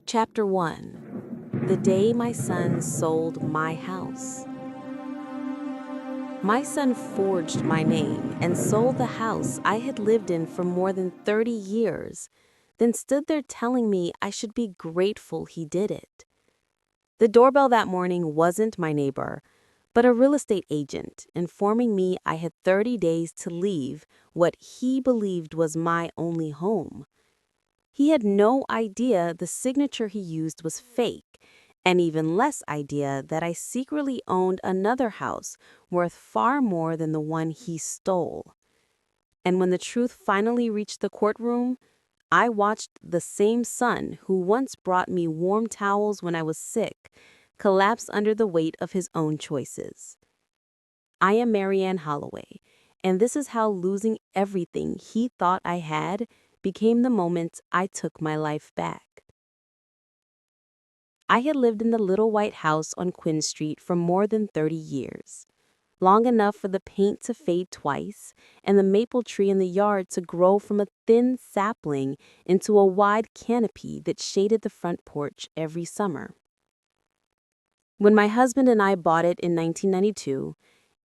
Chapter 1. The Day My Son Sold My House. My son forged my name and sold the house I had lived in for more than 30 years, then stood there telling me I should be grateful he did it. The doorbell that morning wasn't my neighbor, but a real estate agent informing me I had 30 days to leave what he believed was my only home. He had no idea the signature he used was fake, and even less idea that I secretly owned another house worth far more than the one he stole. And when the truth finally reached the courtroom, I watched the same son who once brought me warm towels when I was sick collapse under the weight of his own choices. I am Marianne Holloway, and this is how losing everything he thought I had became the moment I took my life back. I had lived in the little white house on Quinn Street for more than 30 years, long enough for the paint to fade twice and the maple tree in the yard to grow from a thin sapling into a wide canopy that shaded the front porch every summer. When my husband and I bought it in 1992,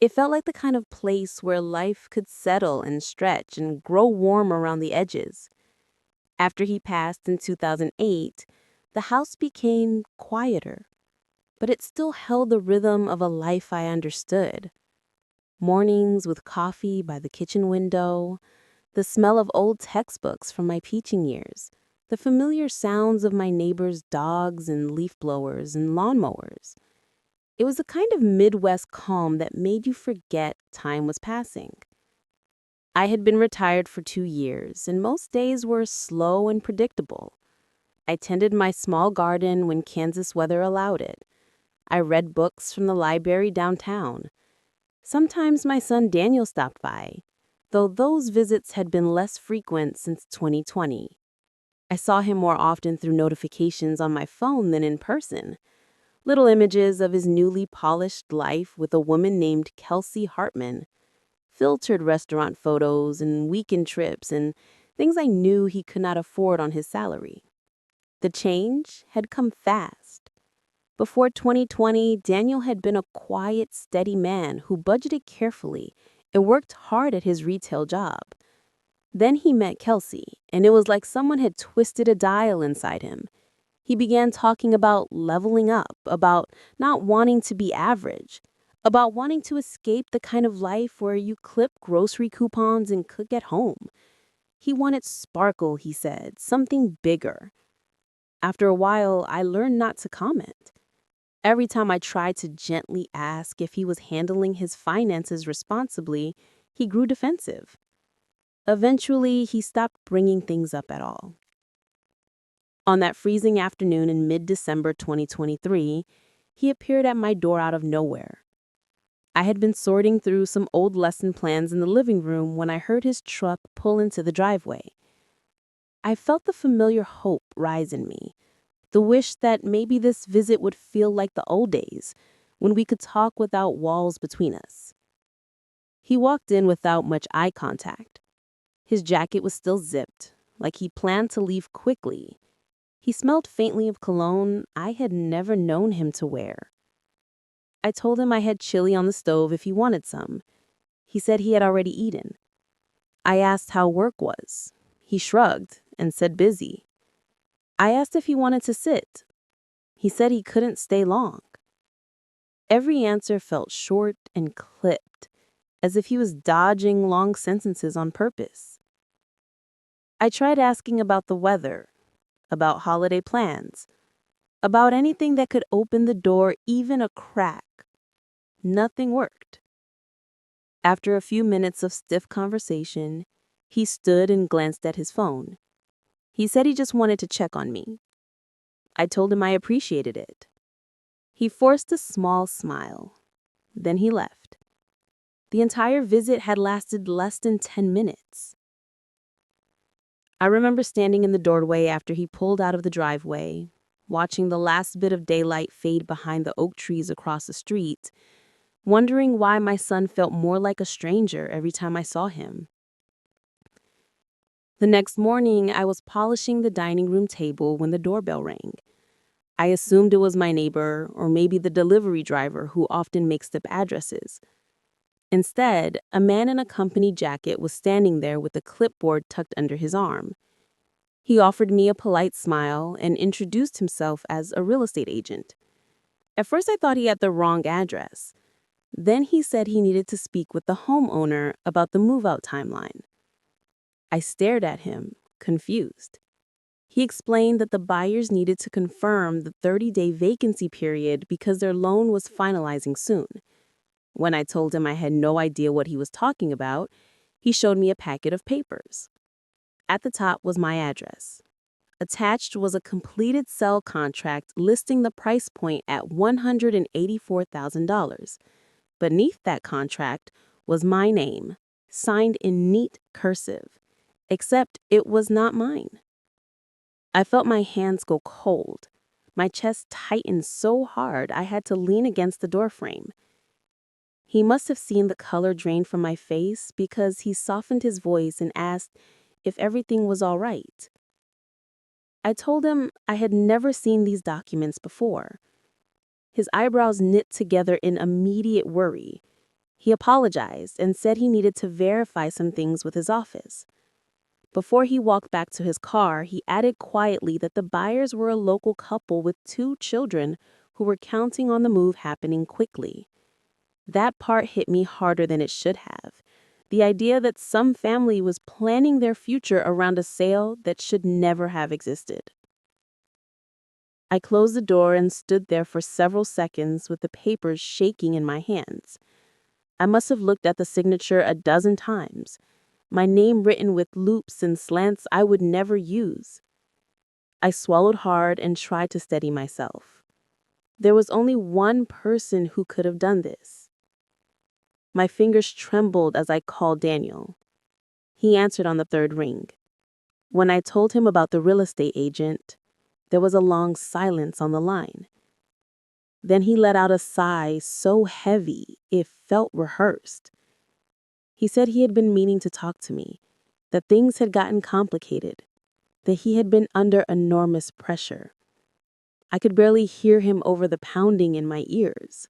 it felt like the kind of place where life could settle and stretch and grow warm around the edges. After he passed in 2008, the house became quieter, but it still held the rhythm of a life I understood. Mornings with coffee by the kitchen window, the smell of old textbooks from my teaching years, the familiar sounds of my neighbors' dogs and leaf blowers and lawnmowers. It was a kind of Midwest calm that made you forget time was passing. I had been retired for 2 years, and most days were slow and predictable. I tended my small garden when Kansas weather allowed it. I read books from the library downtown. Sometimes my son Daniel stopped by, though those visits had been less frequent since 2020. I saw him more often through notifications on my phone than in person. Little images of his newly polished life with a woman named Kelsey Hartman, filtered restaurant photos and weekend trips and things I knew he could not afford on his salary. The change had come fast. Before 2020, Daniel had been a quiet, steady man who budgeted carefully and worked hard at his retail job. Then he met Kelsey, and it was like someone had twisted a dial inside him. He began talking about leveling up, about not wanting to be average, about wanting to escape the kind of life where you clip grocery coupons and cook at home. He wanted sparkle, he said, something bigger. After a while, I learned not to comment. Every time I tried to gently ask if he was handling his finances responsibly, he grew defensive. Eventually, he stopped bringing things up at all. On that freezing afternoon in mid-December 2023, he appeared at my door out of nowhere. I had been sorting through some old lesson plans in the living room when I heard his truck pull into the driveway. I felt the familiar hope rise in me, the wish that maybe this visit would feel like the old days, when we could talk without walls between us. He walked in without much eye contact. His jacket was still zipped, like he planned to leave quickly. He smelled faintly of cologne I had never known him to wear. I told him I had chili on the stove if he wanted some. He said he had already eaten. I asked how work was. He shrugged and said busy. I asked if he wanted to sit. He said he couldn't stay long. Every answer felt short and clipped, as if he was dodging long sentences on purpose. I tried asking about the weather, about holiday plans, about anything that could open the door even a crack. Nothing worked. After a few minutes of stiff conversation, he stood and glanced at his phone. He said he just wanted to check on me. I told him I appreciated it. He forced a small smile. Then he left. The entire visit had lasted less than 10 minutes. I remember standing in the doorway after he pulled out of the driveway, watching the last bit of daylight fade behind the oak trees across the street, wondering why my son felt more like a stranger every time I saw him. The next morning, I was polishing the dining room table when the doorbell rang. I assumed it was my neighbor or maybe the delivery driver who often mixed up addresses. Instead, a man in a company jacket was standing there with a clipboard tucked under his arm. He offered me a polite smile and introduced himself as a real estate agent. At first, I thought he had the wrong address. Then he said he needed to speak with the homeowner about the move-out timeline. I stared at him, confused. He explained that the buyers needed to confirm the 30-day vacancy period because their loan was finalizing soon. When I told him I had no idea what he was talking about, he showed me a packet of papers. At the top was my address. Attached was a completed sale contract listing the price point at $184,000. Beneath that contract was my name, signed in neat cursive, except it was not mine. I felt my hands go cold. My chest tightened so hard I had to lean against the doorframe. He must have seen the color drain from my face because he softened his voice and asked if everything was all right. I told him I had never seen these documents before. His eyebrows knit together in immediate worry. He apologized and said he needed to verify some things with his office. Before he walked back to his car, he added quietly that the buyers were a local couple with 2 children who were counting on the move happening quickly. That part hit me harder than it should have. The idea that some family was planning their future around a sale that should never have existed. I closed the door and stood there for several seconds with the papers shaking in my hands. I must have looked at the signature a dozen times, my name written with loops and slants I would never use. I swallowed hard and tried to steady myself. There was only one person who could have done this. My fingers trembled as I called Daniel. He answered on the 3rd ring. When I told him about the real estate agent, there was a long silence on the line. Then he let out a sigh so heavy it felt rehearsed. He said he had been meaning to talk to me, that things had gotten complicated, that he had been under enormous pressure. I could barely hear him over the pounding in my ears.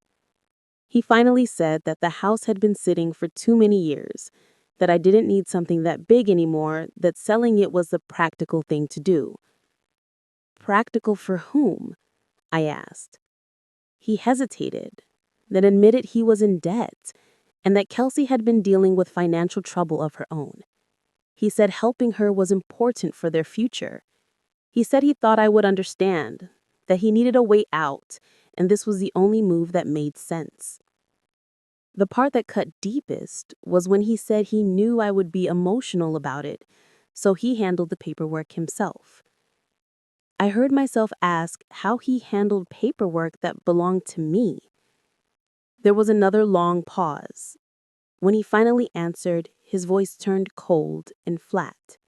He finally said that the house had been sitting for too many years, that I didn't need something that big anymore, that selling it was the practical thing to do. Practical for whom? I asked. He hesitated, then admitted he was in debt and that Kelsey had been dealing with financial trouble of her own. He said helping her was important for their future. He said he thought I would understand, that he needed a way out, and this was the only move that made sense. The part that cut deepest was when he said he knew I would be emotional about it, so he handled the paperwork himself. I heard myself ask how he handled paperwork that belonged to me. There was another long pause. When he finally answered, his voice turned cold and flat.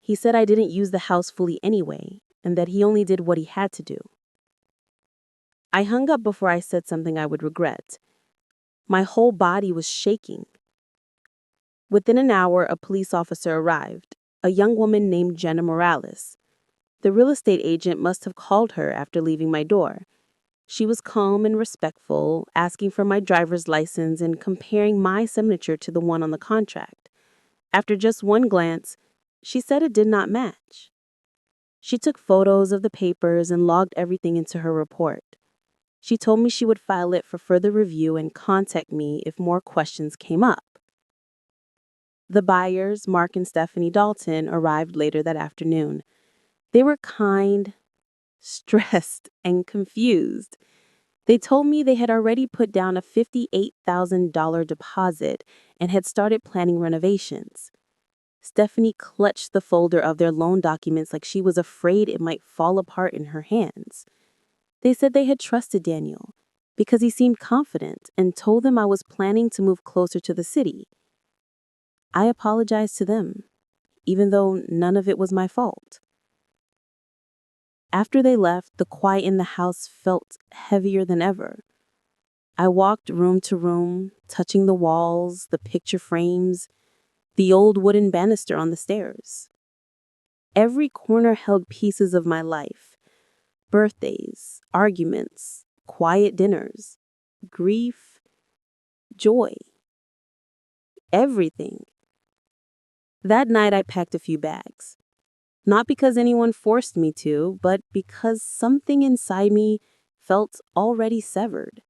He said I didn't use the house fully anyway, and that he only did what he had to do. I hung up before I said something I would regret. My whole body was shaking. Within an hour, a police officer arrived, a young woman named Jenna Morales. The real estate agent must have called her after leaving my door. She was calm and respectful, asking for my driver's license and comparing my signature to the one on the contract. After just one glance, she said it did not match. She took photos of the papers and logged everything into her report. She told me she would file it for further review and contact me if more questions came up. The buyers, Mark and Stephanie Dalton, arrived later that afternoon. They were kind, stressed, and confused. They told me they had already put down a $58,000 deposit and had started planning renovations. Stephanie clutched the folder of their loan documents like she was afraid it might fall apart in her hands. They said they had trusted Daniel because he seemed confident and told them I was planning to move closer to the city. I apologized to them, even though none of it was my fault. After they left, the quiet in the house felt heavier than ever. I walked room to room, touching the walls, the picture frames, the old wooden banister on the stairs. Every corner held pieces of my life, Birthdays, arguments, quiet dinners, grief, joy, everything. That night I packed a few bags. Not because anyone forced me to, but because something inside me felt already severed.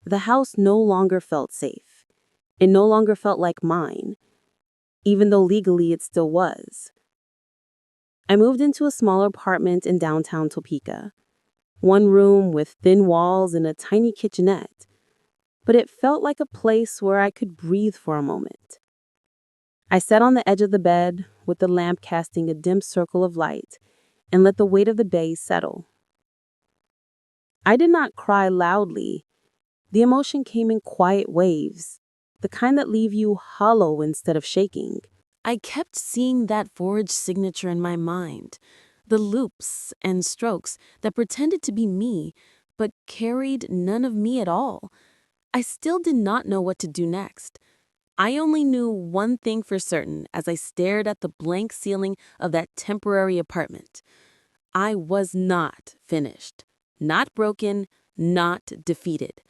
The house no longer felt safe. It no longer felt like mine, even though legally it still was. I moved into a smaller apartment in downtown Topeka. One room with thin walls and a tiny kitchenette, but it felt like a place where I could breathe for a moment. I sat on the edge of the bed, with the lamp casting a dim circle of light, and let the weight of the day settle. I did not cry loudly. The emotion came in quiet waves, the kind that leave you hollow instead of shaking. I kept seeing that forged signature in my mind, the loops and strokes that pretended to be me, but carried none of me at all. I still did not know what to do next. I only knew one thing for certain as I stared at the blank ceiling of that temporary apartment. I was not finished, not broken, not defeated.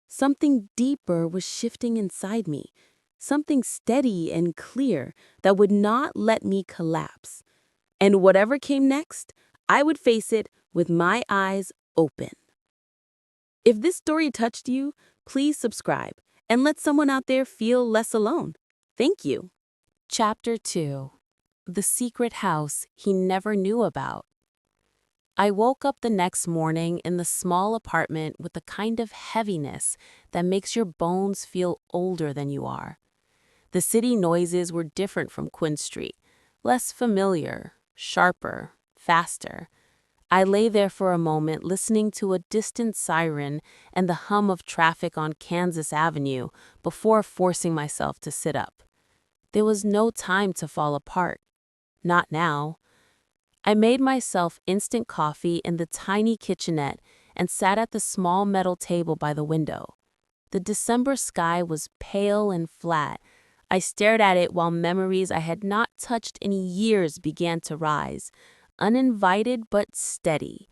Something deeper was shifting inside me, something steady and clear that would not let me collapse. And whatever came next, I would face it with my eyes open. If this story touched you, please subscribe and let someone out there feel less alone. Thank you. Chapter 2. The Secret House He Never Knew About. I woke up the next morning in the small apartment with the kind of heaviness that makes your bones feel older than you are. The city noises were different from Quinn Street, less familiar, sharper, faster. I lay there for a moment listening to a distant siren and the hum of traffic on Kansas Avenue before forcing myself to sit up. There was no time to fall apart. Not now. I made myself instant coffee in the tiny kitchenette and sat at the small metal table by the window. The December sky was pale and flat. I stared at it while memories I had not touched in years began to rise, uninvited but steady.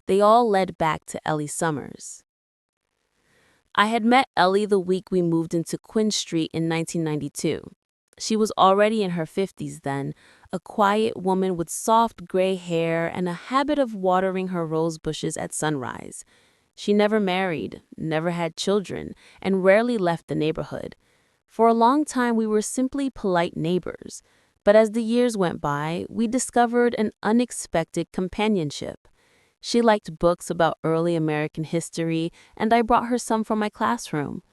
They all led back to Ellie Summers. I had met Ellie the week we moved into Quinn Street in 1992. She was already in her 50s then, a quiet woman with soft gray hair and a habit of watering her rose bushes at sunrise. She never married, never had children, and rarely left the neighborhood. For a long time we were simply polite neighbors, but as the years went by, we discovered an unexpected companionship. She liked books about early American history, and I brought her some from my classroom.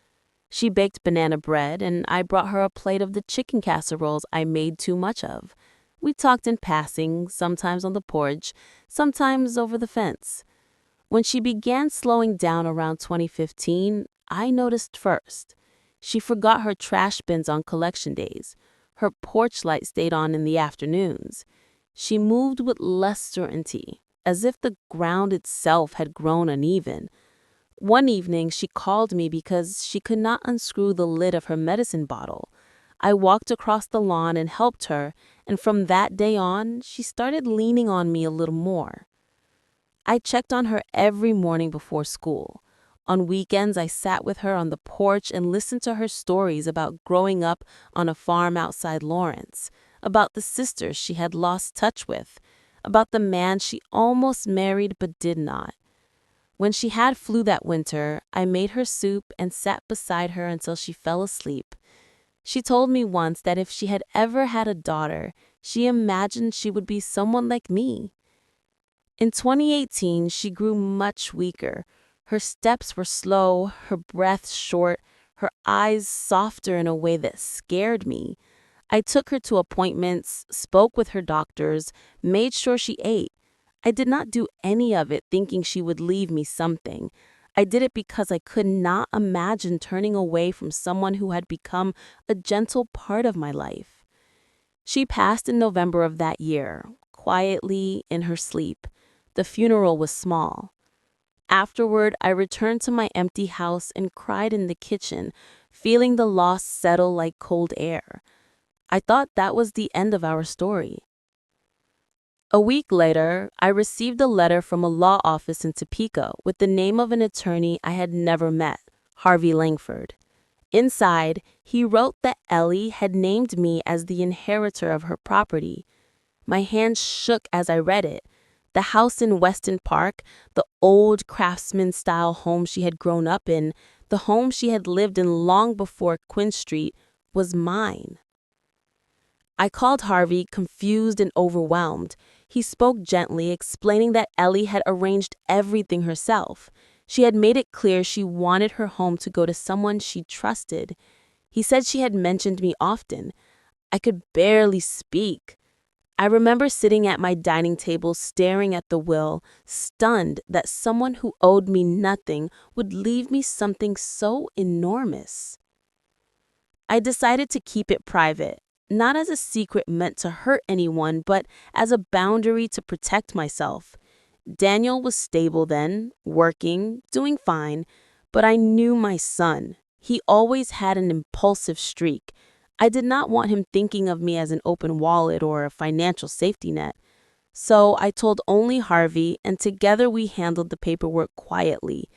She baked banana bread, and I brought her a plate of the chicken casseroles I made too much of. We talked in passing, sometimes on the porch, sometimes over the fence. When she began slowing down around 2015, I noticed first. She forgot her trash bins on collection days. Her porch light stayed on in the afternoons. She moved with less certainty, as if the ground itself had grown uneven. One evening, she called me because she could not unscrew the lid of her medicine bottle. I walked across the lawn and helped her, and from that day on, she started leaning on me a little more. I checked on her every morning before school. On weekends, I sat with her on the porch and listened to her stories about growing up on a farm outside Lawrence, about the sisters she had lost touch with, about the man she almost married but did not. When she had flu that winter, I made her soup and sat beside her until she fell asleep. She told me once that if she had ever had a daughter, she imagined she would be someone like me. In 2018, she grew much weaker. Her steps were slow, her breath short, her eyes softer in a way that scared me. I took her to appointments, spoke with her doctors, made sure she ate. I did not do any of it thinking she would leave me something. I did it because I could not imagine turning away from someone who had become a gentle part of my life. She passed in November of that year, quietly in her sleep. The funeral was small. Afterward, I returned to my empty house and cried in the kitchen, feeling the loss settle like cold air. I thought that was the end of our story. A week later, I received a letter from a law office in Topeka with the name of an attorney I had never met, Harvey Langford. Inside, he wrote that Ellie had named me as the inheritor of her property. My hands shook as I read it. The house in Weston Park, the old craftsman-style home she had grown up in, the home she had lived in long before Quinn Street, was mine. I called Harvey, confused and overwhelmed. He spoke gently, explaining that Ellie had arranged everything herself. She had made it clear she wanted her home to go to someone she trusted. He said she had mentioned me often. I could barely speak. I remember sitting at my dining table staring at the will, stunned that someone who owed me nothing would leave me something so enormous. I decided to keep it private, not as a secret meant to hurt anyone, but as a boundary to protect myself. Daniel was stable then, working, doing fine, but I knew my son. He always had an impulsive streak. I did not want him thinking of me as an open wallet or a financial safety net. So I told only Harvey, and together we handled the paperwork quietly.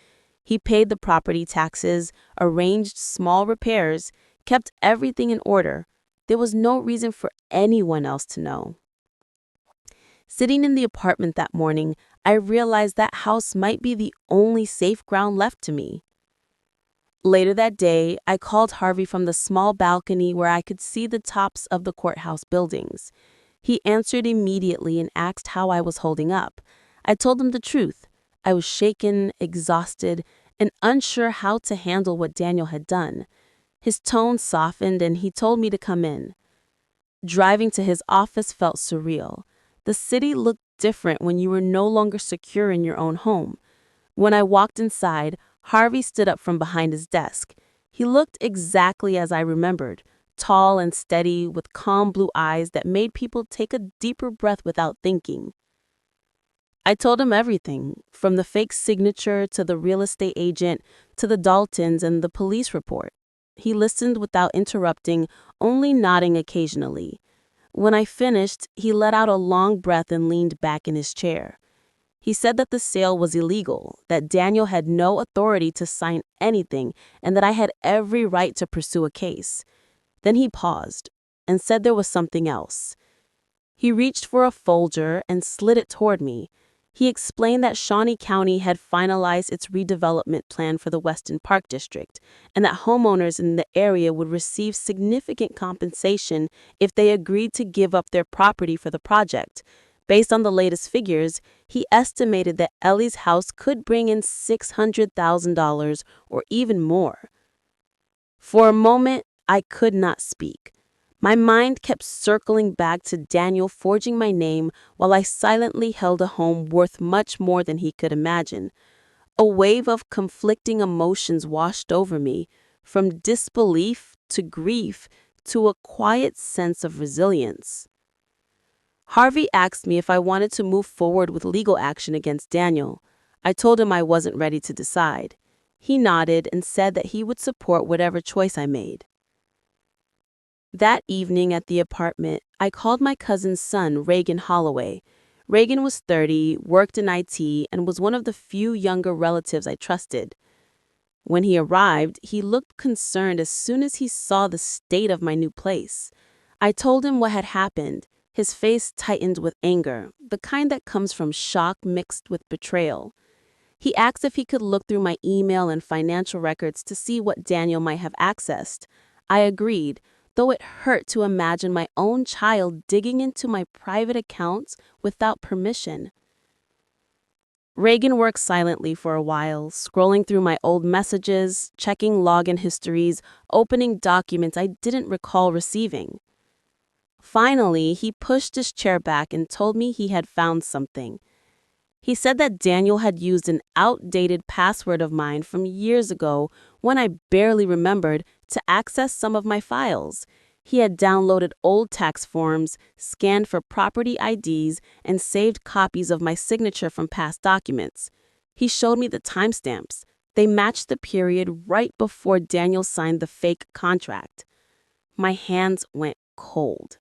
He paid the property taxes, arranged small repairs, kept everything in order. There was no reason for anyone else to know. Sitting in the apartment that morning, I realized that house might be the only safe ground left to me. Later that day, I called Harvey from the small balcony where I could see the tops of the courthouse buildings. He answered immediately and asked how I was holding up. I told him the truth. I was shaken, exhausted, and unsure how to handle what Daniel had done. His tone softened and he told me to come in. Driving to his office felt surreal. The city looked different when you were no longer secure in your own home. When I walked inside, Harvey stood up from behind his desk. He looked exactly as I remembered, tall and steady, with calm blue eyes that made people take a deeper breath without thinking. I told him everything, from the fake signature to the real estate agent to the Daltons and the police report. He listened without interrupting, only nodding occasionally. When I finished, he let out a long breath and leaned back in his chair. He said that the sale was illegal, that Daniel had no authority to sign anything, and that I had every right to pursue a case. Then he paused and said there was something else. He reached for a folder and slid it toward me. He explained that Shawnee County had finalized its redevelopment plan for the Weston Park District, and that homeowners in the area would receive significant compensation if they agreed to give up their property for the project. Based on the latest figures, he estimated that Ellie's house could bring in $600,000 or even more. For a moment, I could not speak. My mind kept circling back to Daniel forging my name while I silently held a home worth much more than he could imagine. A wave of conflicting emotions washed over me, from disbelief to grief to a quiet sense of resilience. Harvey asked me if I wanted to move forward with legal action against Daniel. I told him I wasn't ready to decide. He nodded and said that he would support whatever choice I made. That evening at the apartment, I called my cousin's son, Reagan Holloway. Reagan was 30, worked in IT, and was one of the few younger relatives I trusted. When he arrived, he looked concerned as soon as he saw the state of my new place. I told him what had happened. His face tightened with anger, the kind that comes from shock mixed with betrayal. He asked if he could look through my email and financial records to see what Daniel might have accessed. I agreed, though it hurt to imagine my own child digging into my private accounts without permission. Reagan worked silently for a while, scrolling through my old messages, checking login histories, opening documents I didn't recall receiving. Finally, he pushed his chair back and told me he had found something. He said that Daniel had used an outdated password of mine from years ago, one I barely remembered, to access some of my files. He had downloaded old tax forms, scanned for property IDs, and saved copies of my signature from past documents. He showed me the timestamps. They matched the period right before Daniel signed the fake contract. My hands went cold.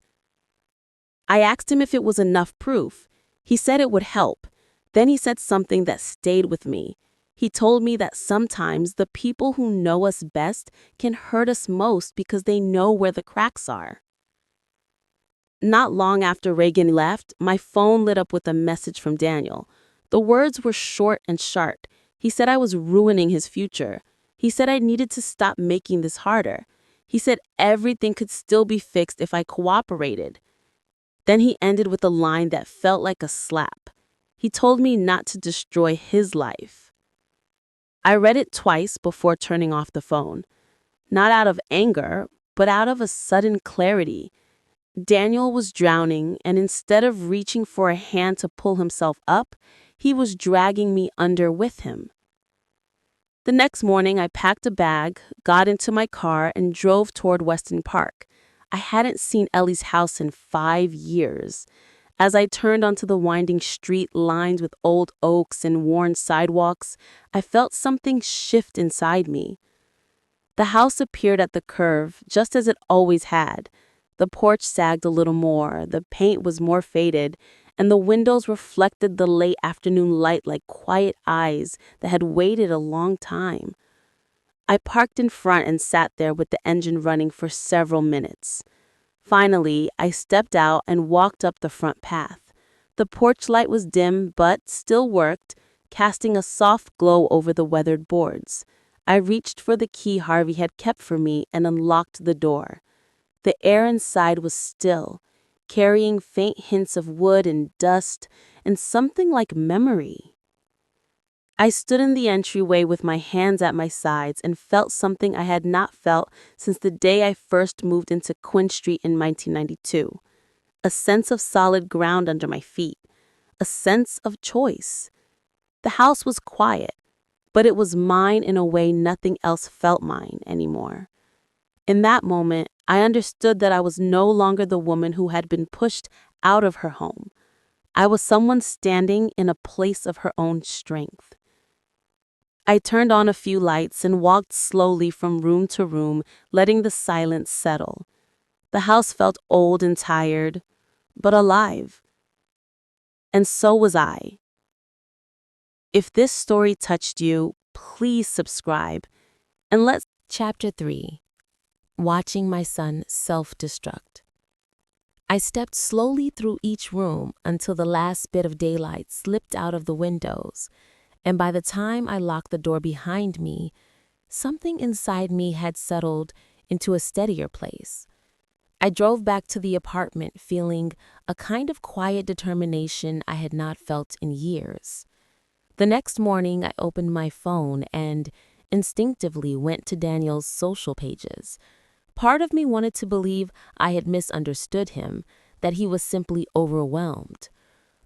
I asked him if it was enough proof. He said it would help. Then he said something that stayed with me. He told me that sometimes the people who know us best can hurt us most because they know where the cracks are. Not long after Reagan left, my phone lit up with a message from Daniel. The words were short and sharp. He said I was ruining his future. He said I needed to stop making this harder. He said everything could still be fixed if I cooperated. Then he ended with a line that felt like a slap. He told me not to destroy his life. I read it twice before turning off the phone. Not out of anger, but out of a sudden clarity. Daniel was drowning, and instead of reaching for a hand to pull himself up, he was dragging me under with him. The next morning, I packed a bag, got into my car, and drove toward Weston Park. I hadn't seen Ellie's house in 5 years. As I turned onto the winding street lined with old oaks and worn sidewalks, I felt something shift inside me. The house appeared at the curve, just as it always had. The porch sagged a little more, the paint was more faded, and the windows reflected the late afternoon light like quiet eyes that had waited a long time. I parked in front and sat there with the engine running for several minutes. Finally, I stepped out and walked up the front path. The porch light was dim but still worked, casting a soft glow over the weathered boards. I reached for the key Harvey had kept for me and unlocked the door. The air inside was still, carrying faint hints of wood and dust and something like memory. I stood in the entryway with my hands at my sides and felt something I had not felt since the day I first moved into Quinn Street in 1992. A sense of solid ground under my feet. A sense of choice. The house was quiet, but it was mine in a way nothing else felt mine anymore. In that moment, I understood that I was no longer the woman who had been pushed out of her home. I was someone standing in a place of her own strength. I turned on a few lights and walked slowly from room to room, letting the silence settle. The house felt old and tired, but alive. And so was I. If this story touched you, please subscribe. And let's... Chapter 3. Watching my son self-destruct. I stepped slowly through each room until the last bit of daylight slipped out of the windows, and by the time I locked the door behind me, something inside me had settled into a steadier place. I drove back to the apartment feeling a kind of quiet determination I had not felt in years. The next morning, I opened my phone and instinctively went to Daniel's social pages. Part of me wanted to believe I had misunderstood him, that he was simply overwhelmed.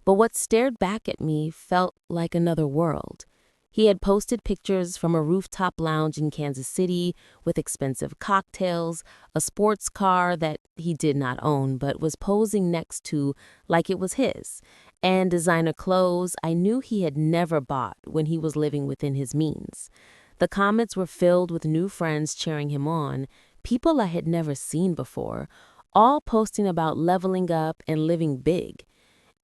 But what stared back at me felt like another world. He had posted pictures from a rooftop lounge in Kansas City with expensive cocktails, a sports car that he did not own but was posing next to like it was his, and designer clothes I knew he had never bought when he was living within his means. The comments were filled with new friends cheering him on, people I had never seen before, all posting about leveling up and living big.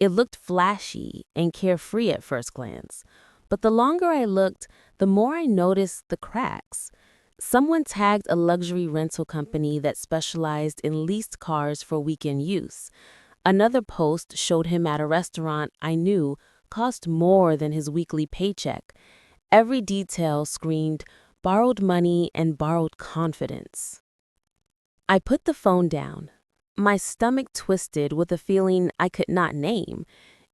It looked flashy and carefree at first glance, but the longer I looked, the more I noticed the cracks. Someone tagged a luxury rental company that specialized in leased cars for weekend use. Another post showed him at a restaurant I knew cost more than his weekly paycheck. Every detail screamed borrowed money and borrowed confidence. I put the phone down. My stomach twisted with a feeling I could not name.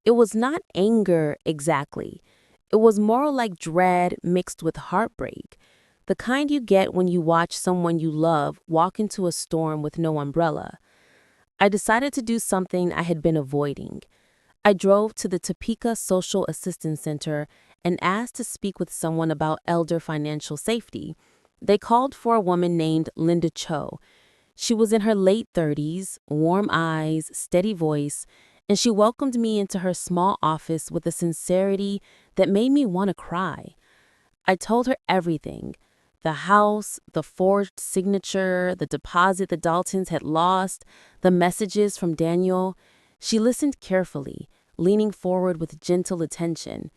It was not anger exactly. It was more like dread mixed with heartbreak, the kind you get when you watch someone you love walk into a storm with no umbrella. I decided to do something I had been avoiding. I drove to the Topeka Social Assistance Center and asked to speak with someone about elder financial safety. They called for a woman named Linda Cho. She was in her late 30s, warm eyes, steady voice, and she welcomed me into her small office with a sincerity that made me want to cry. I told her everything. The house, the forged signature, the deposit the Daltons had lost, the messages from Daniel. She listened carefully, leaning forward with gentle attention.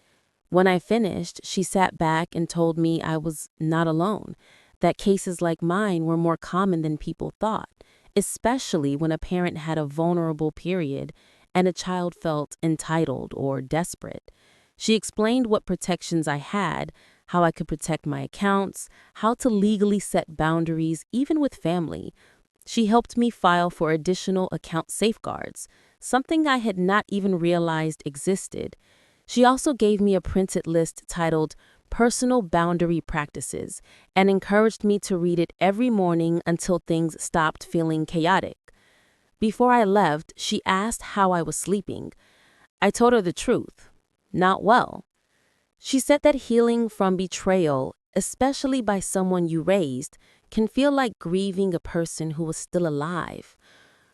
When I finished, she sat back and told me I was not alone, that cases like mine were more common than people thought, especially when a parent had a vulnerable period and a child felt entitled or desperate. She explained what protections I had, how I could protect my accounts, how to legally set boundaries, even with family. She helped me file for additional account safeguards, something I had not even realized existed. She also gave me a printed list titled Personal Boundary Practices and encouraged me to read it every morning until things stopped feeling chaotic. Before I left, she asked how I was sleeping. I told her the truth. Not well. She said that healing from betrayal, especially by someone you raised, can feel like grieving a person who was still alive.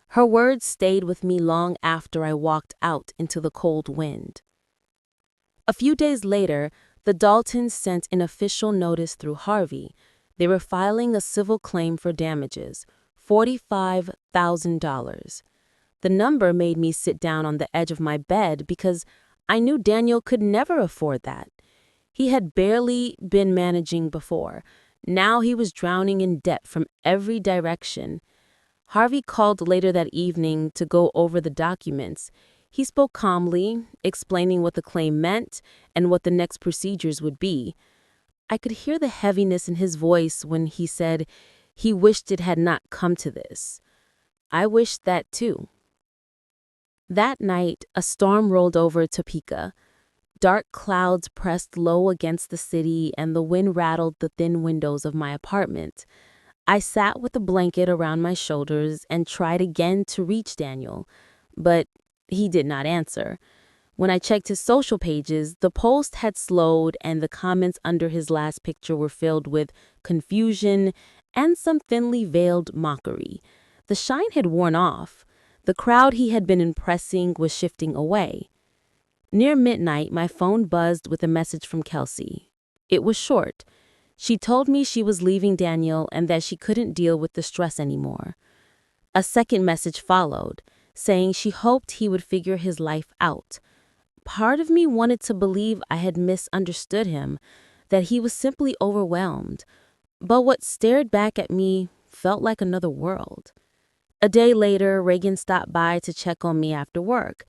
Her words stayed with me long after I walked out into the cold wind. A few days later, the Daltons sent an official notice through Harvey. They were filing a civil claim for damages, $45,000. The number made me sit down on the edge of my bed because I knew Daniel could never afford that. He had barely been managing before. Now he was drowning in debt from every direction. Harvey called later that evening to go over the documents. He spoke calmly, explaining what the claim meant and what the next procedures would be. I could hear the heaviness in his voice when he said he wished it had not come to this. I wished that too. That night, a storm rolled over Topeka. Dark clouds pressed low against the city and the wind rattled the thin windows of my apartment. I sat with a blanket around my shoulders and tried again to reach Daniel, but he did not answer. When I checked his social pages, the post had slowed and the comments under his last picture were filled with confusion and some thinly veiled mockery. The shine had worn off. The crowd he had been impressing was shifting away. Near midnight, my phone buzzed with a message from Kelsey. It was short. She told me she was leaving Daniel and that she couldn't deal with the stress anymore. A second message followed, saying she hoped he would figure his life out. Part of me wanted to believe I had misunderstood him, that he was simply overwhelmed. But what stared back at me felt like another world. A day later, Reagan stopped by to check on me after work.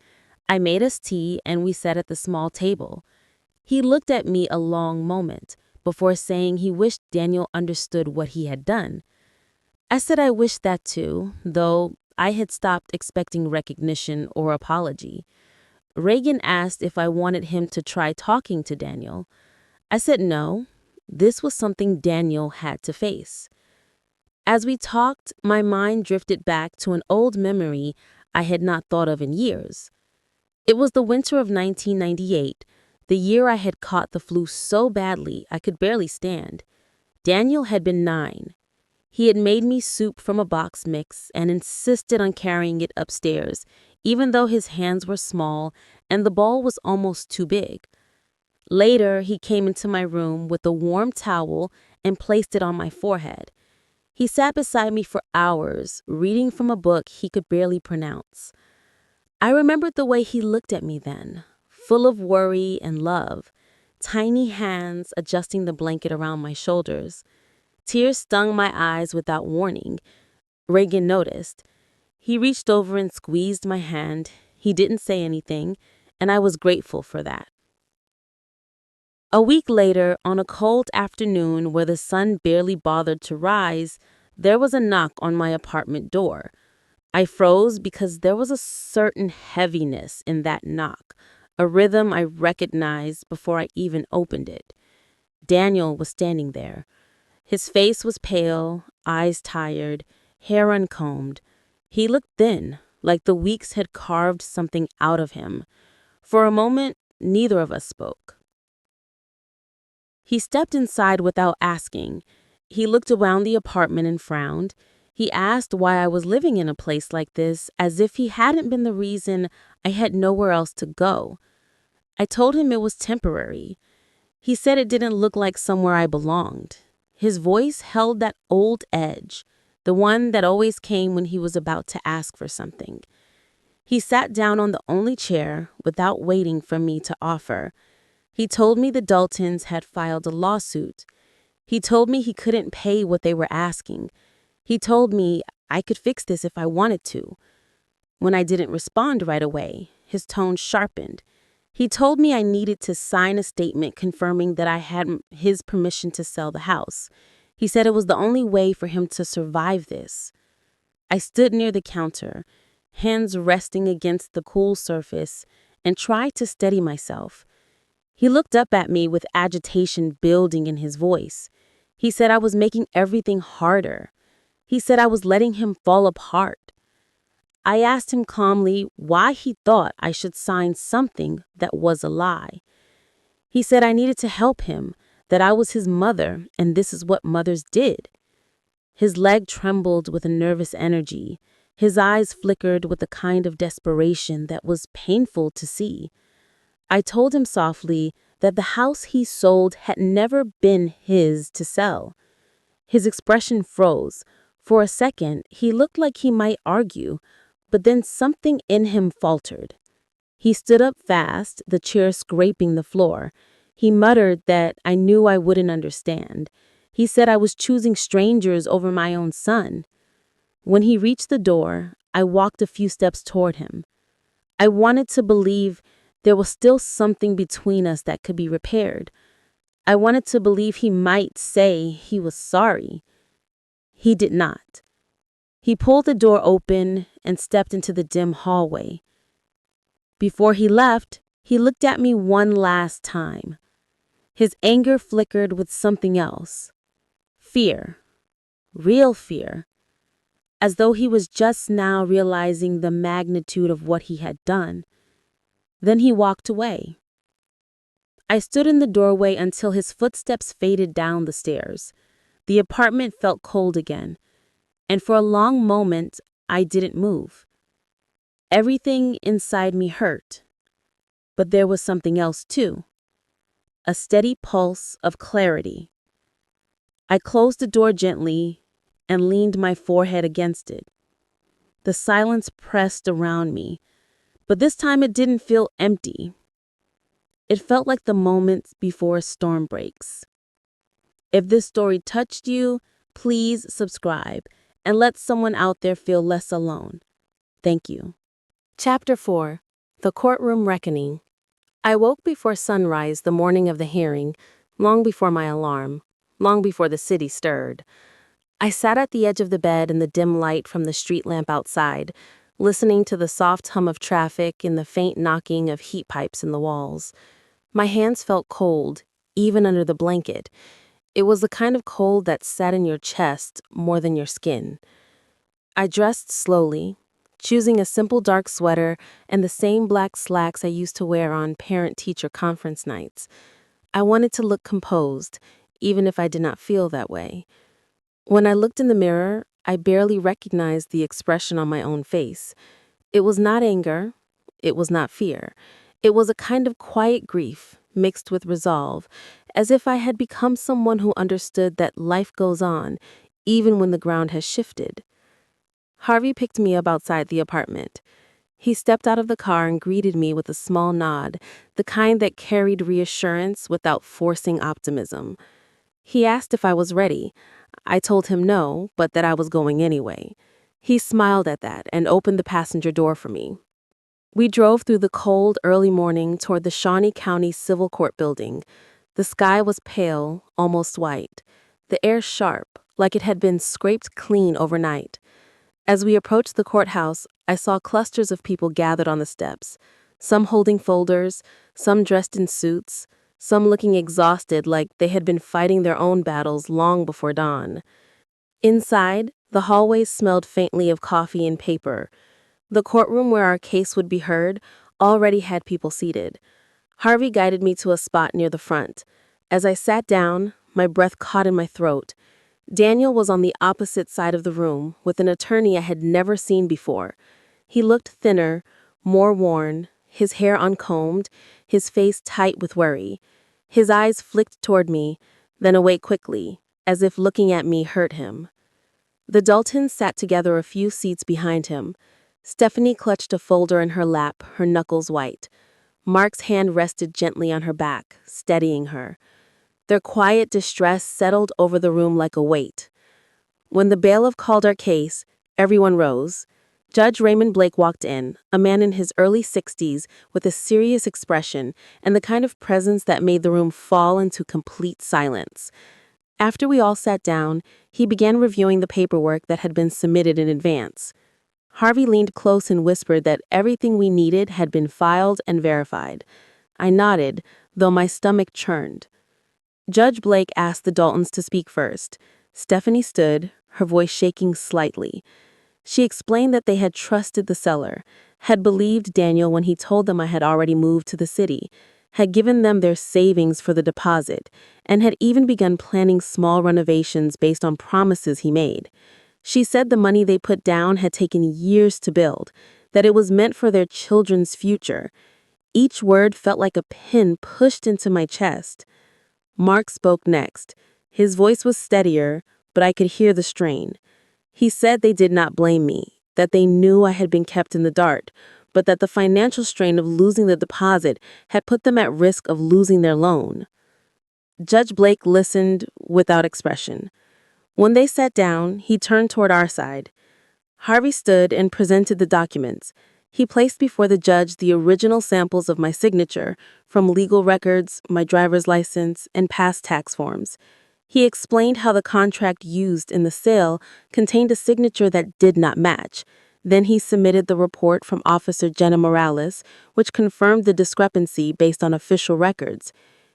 I made us tea and we sat at the small table. He looked at me a long moment before saying he wished Daniel understood what he had done. I said I wished that too, though I had stopped expecting recognition or apology. Reagan asked if I wanted him to try talking to Daniel. I said no. This was something Daniel had to face. As we talked, my mind drifted back to an old memory I had not thought of in years. It was the winter of 1998, the year I had caught the flu so badly I could barely stand. Daniel had been 9. He had made me soup from a box mix and insisted on carrying it upstairs, even though his hands were small and the bowl was almost too big. Later, he came into my room with a warm towel and placed it on my forehead. He sat beside me for hours, reading from a book he could barely pronounce. I remembered the way he looked at me then, full of worry and love, tiny hands adjusting the blanket around my shoulders. Tears stung my eyes without warning. Reagan noticed. He reached over and squeezed my hand. He didn't say anything, and I was grateful for that. A week later, on a cold afternoon where the sun barely bothered to rise, there was a knock on my apartment door. I froze because there was a certain heaviness in that knock, a rhythm I recognized before I even opened it. Daniel was standing there. His face was pale, eyes tired, hair uncombed. He looked thin, like the weeks had carved something out of him. For a moment, neither of us spoke. He stepped inside without asking. He looked around the apartment and frowned. He asked why I was living in a place like this, as if he hadn't been the reason I had nowhere else to go. I told him it was temporary. He said it didn't look like somewhere I belonged. His voice held that old edge, the one that always came when he was about to ask for something. He sat down on the only chair without waiting for me to offer. He told me the Daltons had filed a lawsuit. He told me he couldn't pay what they were asking. He told me I could fix this if I wanted to. When I didn't respond right away, his tone sharpened. He told me I needed to sign a statement confirming that I had his permission to sell the house. He said it was the only way for him to survive this. I stood near the counter, hands resting against the cool surface, and tried to steady myself. He looked up at me with agitation building in his voice. He said I was making everything harder. He said I was letting him fall apart. I asked him calmly why he thought I should sign something that was a lie. He said I needed to help him, that I was his mother, and this is what mothers did. His leg trembled with a nervous energy. His eyes flickered with a kind of desperation that was painful to see. I told him softly that the house he sold had never been his to sell. His expression froze. For a second, he looked like he might argue, but then something in him faltered. He stood up fast, the chair scraping the floor. He muttered that I knew I wouldn't understand. He said I was choosing strangers over my own son. When he reached the door, I walked a few steps toward him. I wanted to believe there was still something between us that could be repaired. I wanted to believe he might say he was sorry. He did not. He pulled the door open and stepped into the dim hallway. Before he left, he looked at me one last time. His anger flickered with something else. Fear. Real fear. As though he was just now realizing the magnitude of what he had done. Then he walked away. I stood in the doorway until his footsteps faded down the stairs. The apartment felt cold again, and for a long moment, I didn't move. Everything inside me hurt, but there was something else too. A steady pulse of clarity. I closed the door gently and leaned my forehead against it. The silence pressed around me, but this time it didn't feel empty. It felt like the moment before a storm breaks. If this story touched you, please subscribe and let someone out there feel less alone. Thank you. Chapter 4. The Courtroom Reckoning. I woke before sunrise the morning of the hearing, long before my alarm, long before the city stirred. I sat at the edge of the bed in the dim light from the street lamp outside, listening to the soft hum of traffic and the faint knocking of heat pipes in the walls. My hands felt cold, even under the blanket. It was the kind of cold that sat in your chest more than your skin. I dressed slowly, choosing a simple dark sweater and the same black slacks I used to wear on parent-teacher conference nights. I wanted to look composed, even if I did not feel that way. When I looked in the mirror, I barely recognized the expression on my own face. It was not anger. It was not fear. It was a kind of quiet grief mixed with resolve, as if I had become someone who understood that life goes on, even when the ground has shifted. Harvey picked me up outside the apartment. He stepped out of the car and greeted me with a small nod, the kind that carried reassurance without forcing optimism. He asked if I was ready. I told him no, but that I was going anyway. He smiled at that and opened the passenger door for me. We drove through the cold, early morning toward the Shawnee County Civil Court building. The sky was pale, almost white. The air sharp, like it had been scraped clean overnight. As we approached the courthouse, I saw clusters of people gathered on the steps, some holding folders, some dressed in suits, some looking exhausted like they had been fighting their own battles long before dawn. Inside, the hallways smelled faintly of coffee and paper. The courtroom where our case would be heard already had people seated. Harvey guided me to a spot near the front. As I sat down, my breath caught in my throat. Daniel was on the opposite side of the room, with an attorney I had never seen before. He looked thinner, more worn, his hair uncombed, his face tight with worry. His eyes flicked toward me, then away quickly, as if looking at me hurt him. The Daltons sat together a few seats behind him. Stephanie clutched a folder in her lap, her knuckles white. Mark's hand rested gently on her back, steadying her. Their quiet distress settled over the room like a weight. When the bailiff called our case, everyone rose. Judge Raymond Blake walked in, a man in his early 60s with a serious expression and the kind of presence that made the room fall into complete silence. After we all sat down, he began reviewing the paperwork that had been submitted in advance. Harvey leaned close and whispered that everything we needed had been filed and verified. I nodded, though my stomach churned. Judge Blake asked the Daltons to speak first. Stephanie stood, her voice shaking slightly. She explained that they had trusted the seller, had believed Daniel when he told them I had already moved to the city, had given them their savings for the deposit, and had even begun planning small renovations based on promises he made. She said the money they put down had taken years to build, that it was meant for their children's future. Each word felt like a pin pushed into my chest. Mark spoke next. His voice was steadier, but I could hear the strain. He said they did not blame me, that they knew I had been kept in the dark, but that the financial strain of losing the deposit had put them at risk of losing their loan. Judge Blake listened without expression. When they sat down, he turned toward our side. Harvey stood and presented the documents. He placed before the judge the original samples of my signature, from legal records, my driver's license, and past tax forms. He explained how the contract used in the sale contained a signature that did not match. Then he submitted the report from Officer Jenna Morales, which confirmed the discrepancy based on official records.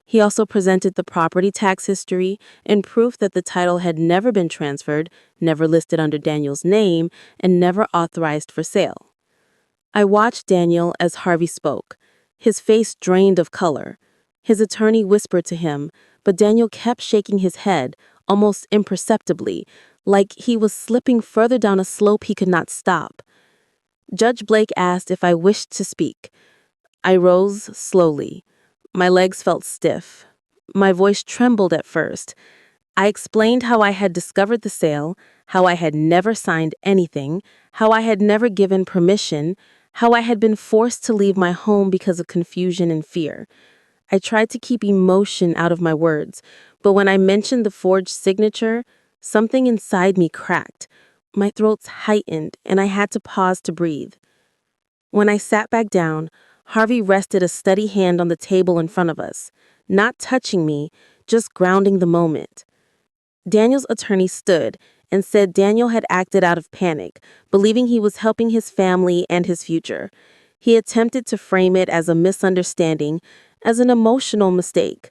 He also presented the property tax history and proof that the title had never been transferred, never listed under Daniel's name, and never authorized for sale. I watched Daniel as Harvey spoke. His face drained of color. His attorney whispered to him, but Daniel kept shaking his head, almost imperceptibly, like he was slipping further down a slope he could not stop. Judge Blake asked if I wished to speak. I rose slowly. My legs felt stiff. My voice trembled at first. I explained how I had discovered the sale, how I had never signed anything, how I had never given permission, how I had been forced to leave my home because of confusion and fear. I tried to keep emotion out of my words, but when I mentioned the forged signature, something inside me cracked. My throat heightened, and I had to pause to breathe. When I sat back down, Harvey rested a steady hand on the table in front of us, not touching me, just grounding the moment. Daniel's attorney stood and said Daniel had acted out of panic, believing he was helping his family and his future. He attempted to frame it as a misunderstanding, as an emotional mistake.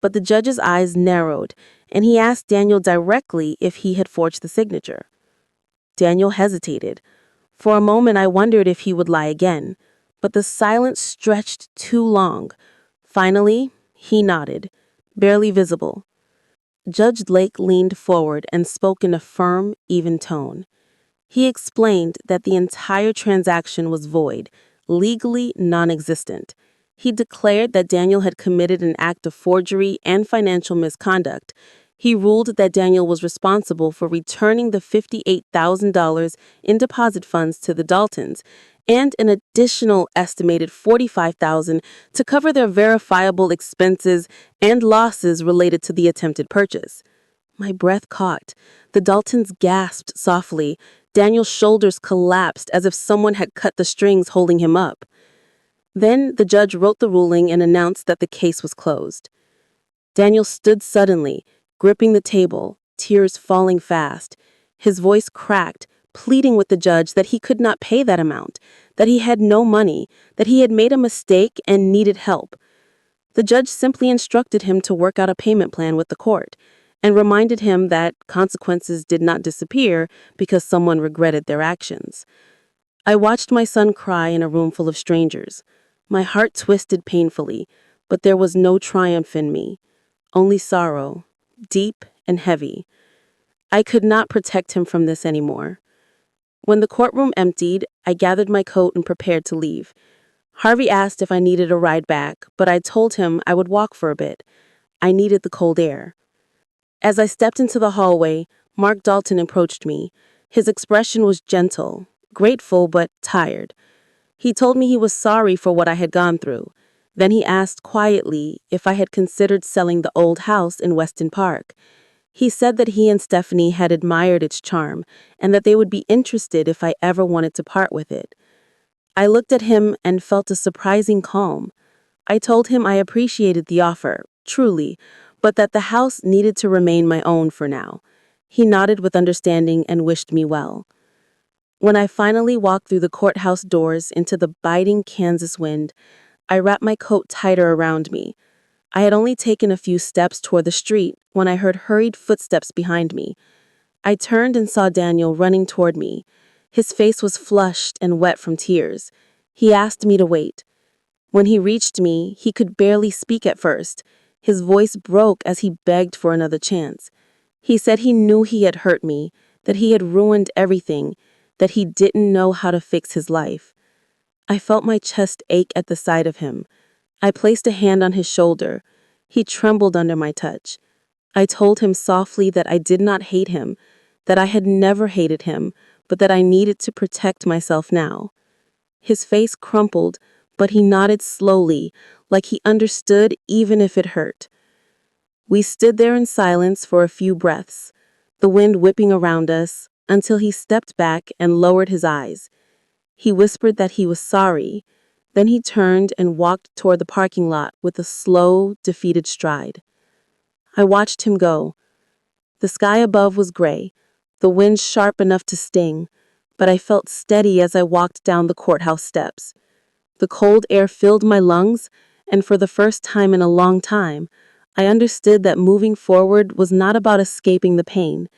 But the judge's eyes narrowed, and he asked Daniel directly if he had forged the signature. Daniel hesitated. For a moment, I wondered if he would lie again, but the silence stretched too long. Finally, he nodded, barely visible. Judge Blake leaned forward and spoke in a firm, even tone. He explained that the entire transaction was void, legally non-existent. He declared that Daniel had committed an act of forgery and financial misconduct. He ruled that Daniel was responsible for returning the $58,000 in deposit funds to the Daltons and an additional estimated $45,000 to cover their verifiable expenses and losses related to the attempted purchase. My breath caught. The Daltons gasped softly. Daniel's shoulders collapsed as if someone had cut the strings holding him up. Then the judge wrote the ruling and announced that the case was closed. Daniel stood suddenly, gripping the table, tears falling fast. His voice cracked, pleading with the judge that he could not pay that amount, that he had no money, that he had made a mistake and needed help. The judge simply instructed him to work out a payment plan with the court and reminded him that consequences did not disappear because someone regretted their actions. I watched my son cry in a room full of strangers. My heart twisted painfully, but there was no triumph in me, only sorrow, deep and heavy. I could not protect him from this anymore. When the courtroom emptied, I gathered my coat and prepared to leave. Harvey asked if I needed a ride back, but I told him I would walk for a bit. I needed the cold air. As I stepped into the hallway, Mark Dalton approached me. His expression was gentle, grateful but tired. He told me he was sorry for what I had gone through. Then he asked quietly if I had considered selling the old house in Weston Park. He said that he and Stephanie had admired its charm and that they would be interested if I ever wanted to part with it. I looked at him and felt a surprising calm. I told him I appreciated the offer, truly, but that the house needed to remain my own for now. He nodded with understanding and wished me well. When I finally walked through the courthouse doors into the biting Kansas wind, I wrapped my coat tighter around me. I had only taken a few steps toward the street when I heard hurried footsteps behind me. I turned and saw Daniel running toward me. His face was flushed and wet from tears. He asked me to wait. When he reached me, he could barely speak at first. His voice broke as he begged for another chance. He said he knew he had hurt me, that he had ruined everything, that he didn't know how to fix his life. I felt my chest ache at the sight of him. I placed a hand on his shoulder. He trembled under my touch. I told him softly that I did not hate him, that I had never hated him, but that I needed to protect myself now. His face crumpled, but he nodded slowly, like he understood even if it hurt. We stood there in silence for a few breaths, the wind whipping around us, until he stepped back and lowered his eyes. He whispered that he was sorry. Then he turned and walked toward the parking lot with a slow, defeated stride. I watched him go. The sky above was gray, the wind sharp enough to sting, but I felt steady as I walked down the courthouse steps. The cold air filled my lungs, and for the first time in a long time, I understood that moving forward was not about escaping the pain.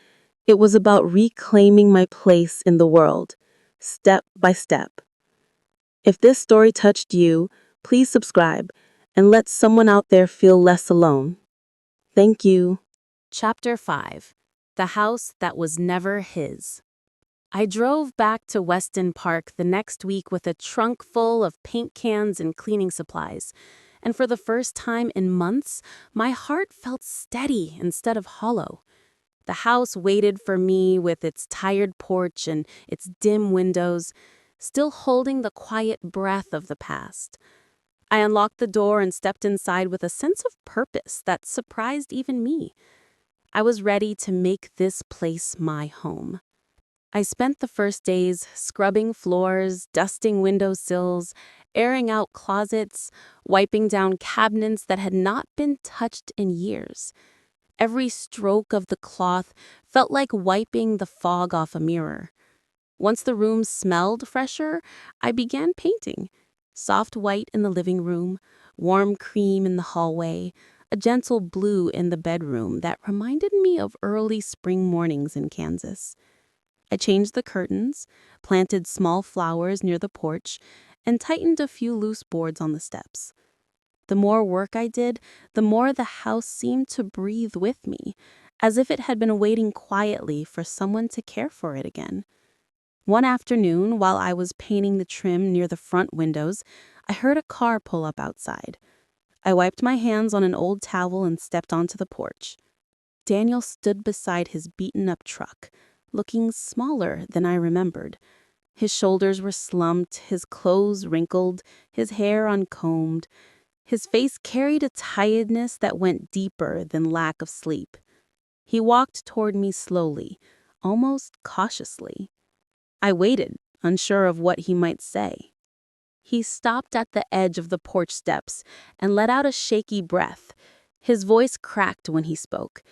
It was about reclaiming my place in the world, step by step. If this story touched you, please subscribe and let someone out there feel less alone. Thank you. Chapter 5. The House That Was Never His. I drove back to Weston Park the next week with a trunk full of paint cans and cleaning supplies, and for the first time in months, my heart felt steady instead of hollow. The house waited for me with its tired porch and its dim windows, still holding the quiet breath of the past. I unlocked the door and stepped inside with a sense of purpose that surprised even me. I was ready to make this place my home. I spent the first days scrubbing floors, dusting windowsills, airing out closets, wiping down cabinets that had not been touched in years. Every stroke of the cloth felt like wiping the fog off a mirror. Once the room smelled fresher, I began painting. Soft white in the living room, warm cream in the hallway, a gentle blue in the bedroom that reminded me of early spring mornings in Kansas. I changed the curtains, planted small flowers near the porch, and tightened a few loose boards on the steps. The more work I did, the more the house seemed to breathe with me, as if it had been waiting quietly for someone to care for it again. One afternoon, while I was painting the trim near the front windows, I heard a car pull up outside. I wiped my hands on an old towel and stepped onto the porch. Daniel stood beside his beaten-up truck, looking smaller than I remembered. His shoulders were slumped, his clothes wrinkled, his hair uncombed. His face carried a tiredness that went deeper than lack of sleep. He walked toward me slowly, almost cautiously. I waited, unsure of what he might say. He stopped at the edge of the porch steps and let out a shaky breath. His voice cracked when he spoke.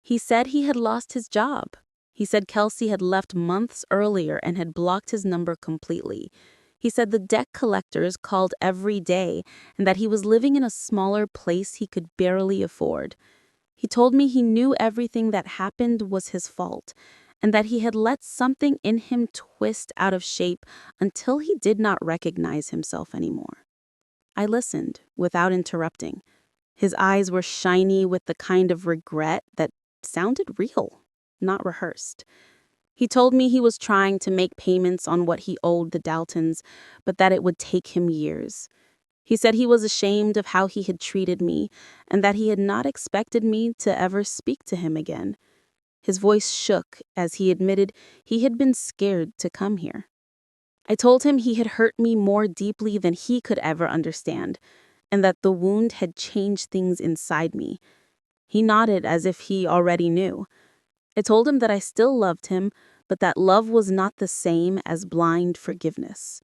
He said he had lost his job. He said Kelsey had left months earlier and had blocked his number completely. He said the debt collectors called every day and that he was living in a smaller place he could barely afford. He told me he knew everything that happened was his fault, and that he had let something in him twist out of shape until he did not recognize himself anymore. I listened without interrupting. His eyes were shiny with the kind of regret that sounded real, not rehearsed. He told me he was trying to make payments on what he owed the Daltons, but that it would take him years. He said he was ashamed of how he had treated me, and that he had not expected me to ever speak to him again. His voice shook as he admitted he had been scared to come here. I told him he had hurt me more deeply than he could ever understand, and that the wound had changed things inside me. He nodded as if he already knew. I told him that I still loved him, but that love was not the same as blind forgiveness.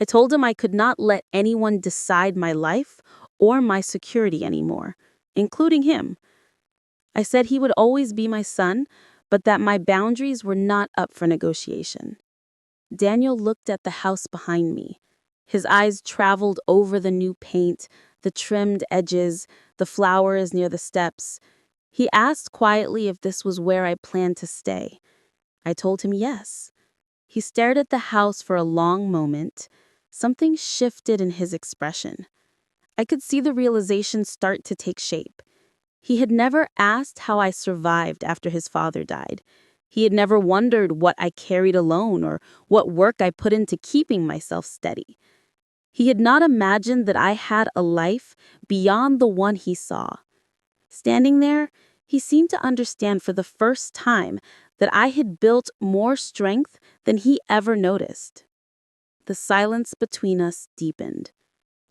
I told him I could not let anyone decide my life or my security anymore, including him. I said he would always be my son, but that my boundaries were not up for negotiation. Daniel looked at the house behind me. His eyes traveled over the new paint, the trimmed edges, the flowers near the steps. He asked quietly if this was where I planned to stay. I told him yes. He stared at the house for a long moment. Something shifted in his expression. I could see the realization start to take shape. He had never asked how I survived after his father died. He had never wondered what I carried alone or what work I put into keeping myself steady. He had not imagined that I had a life beyond the one he saw. Standing there, he seemed to understand for the first time that I had built more strength than he ever noticed. The silence between us deepened.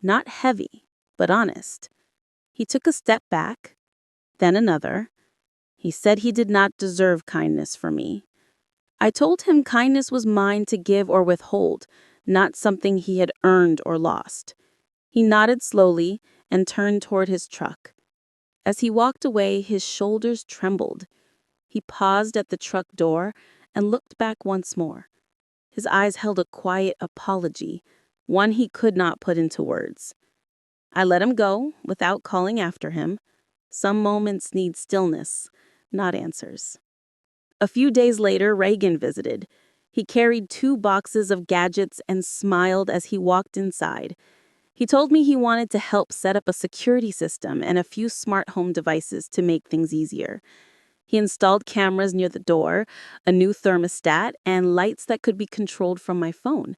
Not heavy, but honest. He took a step back, then another. He said he did not deserve kindness from me. I told him kindness was mine to give or withhold, not something he had earned or lost. He nodded slowly and turned toward his truck. As he walked away, his shoulders trembled. He paused at the truck door and looked back once more. His eyes held a quiet apology, one he could not put into words. I let him go without calling after him. Some moments need stillness, not answers. A few days later, Reagan visited. He carried 2 boxes of gadgets and smiled as he walked inside. He told me he wanted to help set up a security system and a few smart home devices to make things easier. He installed cameras near the door, a new thermostat, and lights that could be controlled from my phone.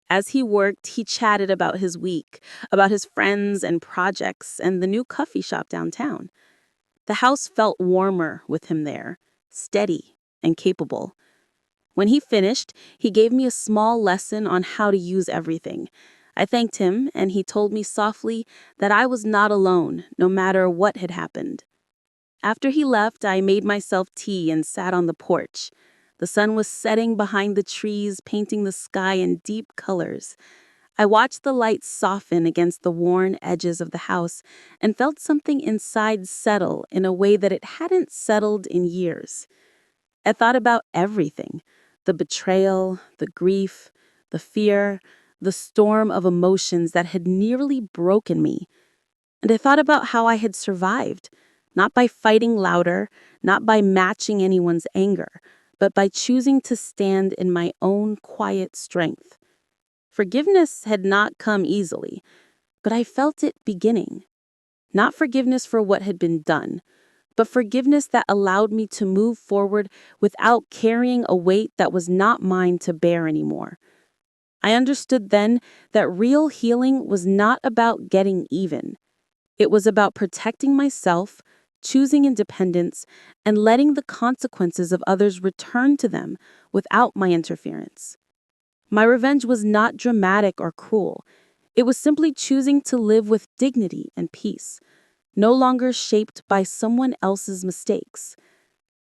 As he worked, he chatted about his week, about his friends and projects, and the new coffee shop downtown. The house felt warmer with him there, steady and capable. When he finished, he gave me a small lesson on how to use everything. I thanked him, and he told me softly that I was not alone, no matter what had happened. After he left, I made myself tea and sat on the porch. The sun was setting behind the trees, painting the sky in deep colors. I watched the light soften against the worn edges of the house and felt something inside settle in a way that it hadn't settled in years. I thought about everything: the betrayal, the grief, the fear, the storm of emotions that had nearly broken me. And I thought about how I had survived, not by fighting louder, not by matching anyone's anger, but by choosing to stand in my own quiet strength. Forgiveness had not come easily, but I felt it beginning. Not forgiveness for what had been done, but forgiveness that allowed me to move forward without carrying a weight that was not mine to bear anymore. I understood then that real healing was not about getting even. It was about protecting myself, choosing independence, and letting the consequences of others return to them without my interference. My revenge was not dramatic or cruel. It was simply choosing to live with dignity and peace, no longer shaped by someone else's mistakes.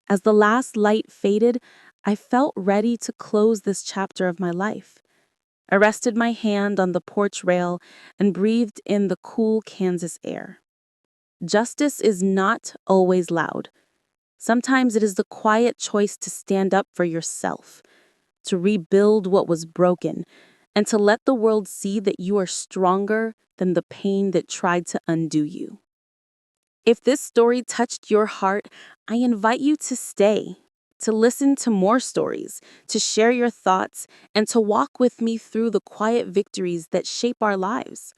As the last light faded, I felt ready to close this chapter of my life. I rested my hand on the porch rail and breathed in the cool Kansas air. Justice is not always loud. Sometimes it is the quiet choice to stand up for yourself, to rebuild what was broken, and to let the world see that you are stronger than the pain that tried to undo you. If this story touched your heart, I invite you to stay, to listen to more stories, to share your thoughts, and to walk with me through the quiet victories that shape our lives.